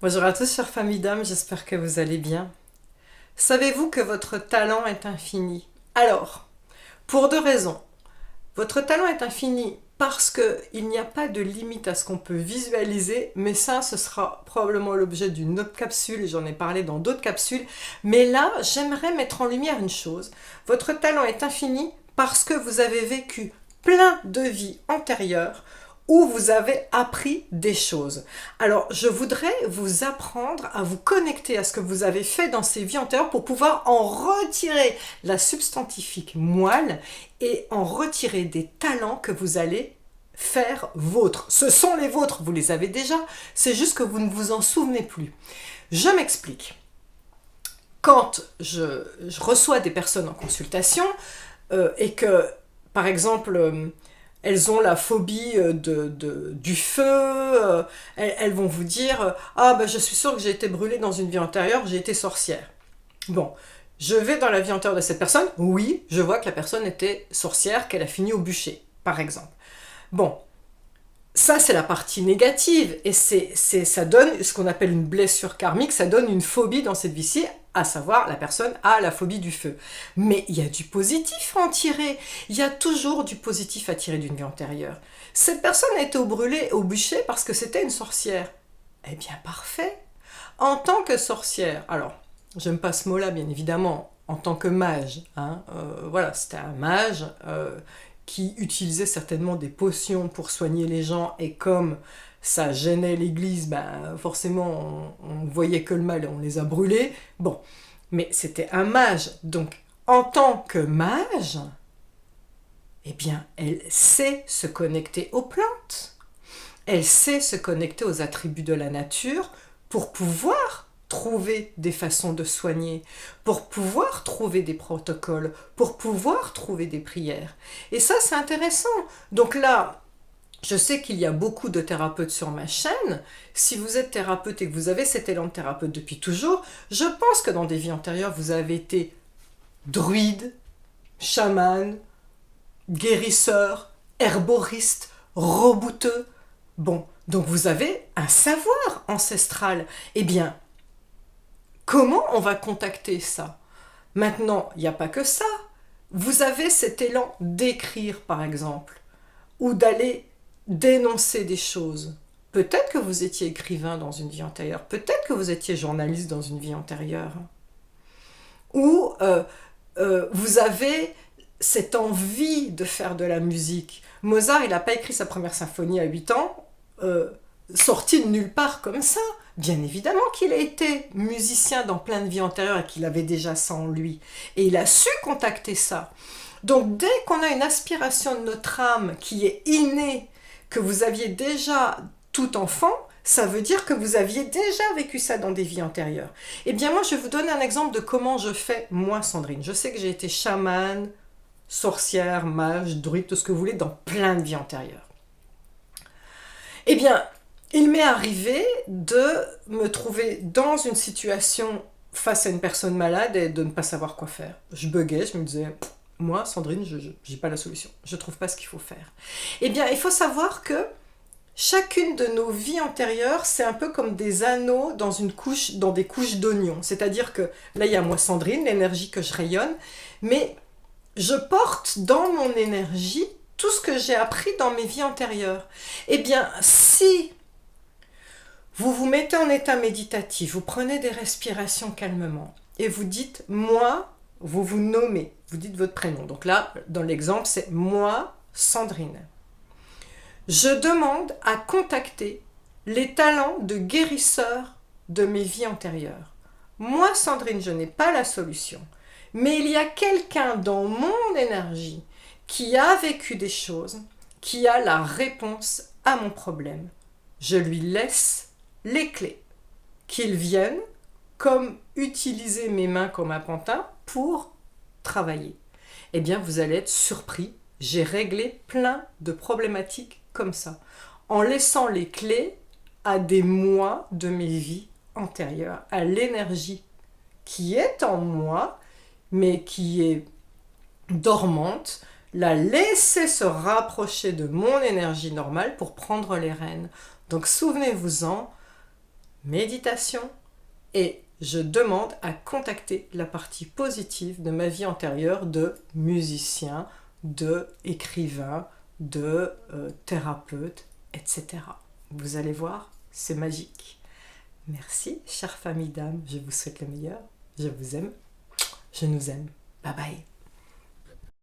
Bonjour à tous, chères familles d'âmes, j'espère que vous allez bien. Savez-vous que votre talent est infini? Alors, pour deux raisons. Votre talent est infini parce qu'il n'y a pas de limite à ce qu'on peut visualiser, mais ça, ce sera probablement l'objet d'une autre capsule, et j'en ai parlé dans d'autres capsules. Mais là, j'aimerais mettre en lumière une chose. Votre talent est infini parce que vous avez vécu plein de vies antérieures où vous avez appris des choses. Alors, je voudrais vous apprendre à vous connecter à ce que vous avez fait dans ces vies antérieures pour pouvoir en retirer la substantifique moelle et en retirer des talents que vous allez faire vôtres. Ce sont les vôtres, vous les avez déjà, c'est juste que vous ne vous en souvenez plus. Je m'explique. Quand je reçois des personnes en consultation et que, par exemple, elles ont la phobie du feu, elles vont vous dire « Ah, ben, je suis sûre que j'ai été brûlée dans une vie antérieure, j'ai été sorcière. » Bon, je vais dans la vie antérieure de cette personne, oui, je vois que la personne était sorcière, qu'elle a fini au bûcher, par exemple. Bon, ça c'est la partie négative, et ça donne ce qu'on appelle une blessure karmique, ça donne une phobie dans cette vie-ci, à savoir la personne a la phobie du feu. Mais il y a du positif à en tirer, il y a toujours du positif à tirer d'une vie antérieure. Cette personne a été brûlée au bûcher parce que c'était une sorcière. Eh bien parfait. En tant que sorcière, alors j'aime pas ce mot-là bien évidemment, en tant que mage, voilà, c'était un mage qui utilisait certainement des potions pour soigner les gens, et comme ça gênait l'église, ben forcément on voyait que le mal et on les a brûlés. Bon, mais c'était un mage, donc en tant que mage, eh bien elle sait se connecter aux plantes, elle sait se connecter aux attributs de la nature pour pouvoir trouver des façons de soigner, pour pouvoir trouver des protocoles, pour pouvoir trouver des prières. Et ça, c'est intéressant. Donc là, je sais qu'il y a beaucoup de thérapeutes sur ma chaîne. Si vous êtes thérapeute et que vous avez cet élan de thérapeute depuis toujours, je pense que dans des vies antérieures, vous avez été druide, chaman, guérisseur, herboriste, rebouteux. Bon, donc vous avez un savoir ancestral. Eh bien, comment on va contacter ça? Maintenant, il n'y a pas que ça. Vous avez cet élan d'écrire, par exemple, ou d'aller dénoncer des choses. Peut-être que vous étiez écrivain dans une vie antérieure, peut-être que vous étiez journaliste dans une vie antérieure. Ou vous avez cette envie de faire de la musique. Mozart, il n'a pas écrit sa première symphonie à 8 ans, sorti de nulle part comme ça. Bien évidemment qu'il a été musicien dans plein de vies antérieures et qu'il avait déjà ça en lui. Et il a su contacter ça. Donc dès qu'on a une aspiration de notre âme qui est innée, que vous aviez déjà tout enfant, ça veut dire que vous aviez déjà vécu ça dans des vies antérieures. Eh bien moi, je vais vous donner un exemple de comment je fais, moi Sandrine. Je sais que j'ai été chamane, sorcière, mage, druide, tout ce que vous voulez, dans plein de vies antérieures. Eh bien, il m'est arrivé de me trouver dans une situation face à une personne malade et de ne pas savoir quoi faire. Je buguais, je me disais, moi, Sandrine, je n'ai pas la solution. Je ne trouve pas ce qu'il faut faire. Eh bien, il faut savoir que chacune de nos vies antérieures, c'est un peu comme des anneaux dans des couches d'oignons. C'est-à-dire que là, il y a moi, Sandrine, l'énergie que je rayonne, mais je porte dans mon énergie tout ce que j'ai appris dans mes vies antérieures. Eh bien, si vous vous mettez en état méditatif, vous prenez des respirations calmement et vous dites « moi », vous vous nommez, vous dites votre prénom. Donc là, dans l'exemple, c'est « moi, Sandrine ». Je demande à contacter les talents de guérisseur de mes vies antérieures. Moi, Sandrine, je n'ai pas la solution, mais il y a quelqu'un dans mon énergie qui a vécu des choses, qui a la réponse à mon problème. Je lui laisse les clés, qu'il vienne comme utiliser mes mains comme un pantin pour travailler. Eh bien, vous allez être surpris, j'ai réglé plein de problématiques comme ça, en laissant les clés à des mois de mes vies antérieures, à l'énergie qui est en moi, mais qui est dormante, la laisser se rapprocher de mon énergie normale pour prendre les rênes. Donc souvenez-vous-en, méditation et je demande à contacter la partie positive de ma vie antérieure de musicien, de écrivain, de thérapeute, etc. Vous allez voir, c'est magique. Merci, chère famille d'âme, je vous souhaite le meilleur, je vous aime, je nous aime. Bye bye.